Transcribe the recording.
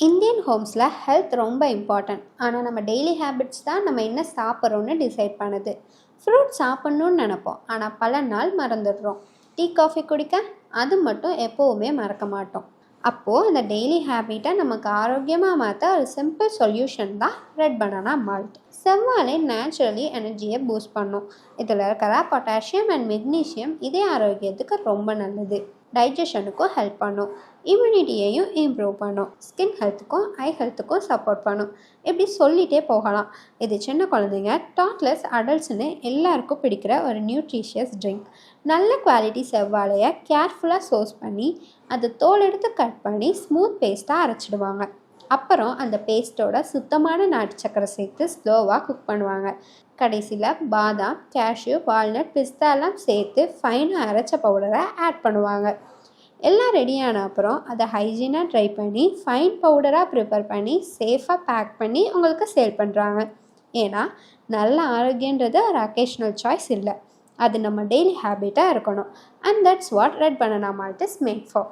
Indian ஹோம்ஸில் health ரொம்ப important. ஆனால் நம்ம டெய்லி ஹேபிட்ஸ் தான் நம்ம என்ன சாப்பிட்றோன்னு டிசைட் பண்ணுது. ஃப்ரூட் சாப்பிட்ணுன்னு நினப்போம், ஆனால் பல நாள் மறந்துடுறோம். டீ காஃபி குடிக்க அது மட்டும் எப்போவுமே மறக்க மாட்டோம். அப்போது அந்த டெய்லி ஹேபிட்டை நமக்கு ஆரோக்கியமாக மாற்ற ஒரு சிம்பிள் சொல்யூஷன் தான் ரெட் பனானா மால்ட். செவ்வாழை நேச்சுரலி எனர்ஜியை பூஸ்ட் பண்ணும். இதில் இருக்கிற பொட்டாசியம் அண்ட் மெக்னீஷியம் இதய ஆரோக்கியத்துக்கு ரொம்ப நல்லது. டைஜஷனுக்கும் ஹெல்ப் பண்ணும், இம்யூனிட்டியையும் இம்ப்ரூவ் பண்ணும், ஸ்கின் ஹெல்த்துக்கும் ஐ ஹெல்த்துக்கும் சப்போர்ட் பண்ணும். இப்படி சொல்லிகிட்டே போகலாம். இது சின்ன குழந்தைங்க, டாட்லர்ஸ், அடல்ட்ஸ்னு எல்லாருக்கும் பிடிக்கிற ஒரு நியூட்ரிஷியஸ் ட்ரிங்க். நல்ல குவாலிட்டி செவ்வாழையை கேர்ஃபுல்லாக சோர்ஸ் பண்ணி அதை தோல் எடுத்து கட் பண்ணி ஸ்மூத் பேஸ்ட்டாக அரைச்சிடுவாங்க. அப்புறம் அந்த பேஸ்ட்டோட சுத்தமான நாட்டு சக்கரை சேர்த்து ஸ்லோவாக குக் பண்ணுவாங்க. கடைசியில் பாதாம், கேஷ்யூ, வால்நட், பிஸ்தா எல்லாம் சேர்த்து ஃபைனாக அரைச்ச பவுடரை ஆட் பண்ணுவாங்க. எல்லாம் ரெடியான அப்புறம் அதை ஹைஜீனாக ட்ரை பண்ணி ஃபைன் பவுடராக ப்ரிப்பேர் பண்ணி சேஃபாக பேக் பண்ணி உங்களுக்கு சேல் பண்ணுறாங்க. ஏன்னா நல்ல ஆரோக்கியன்றது ஒரு அக்கேஷ்னல் சாய்ஸ் இல்லை, அது நம்ம டெய்லி ஹேபிட்டாக இருக்கணும். And that's what red banana malt is made for.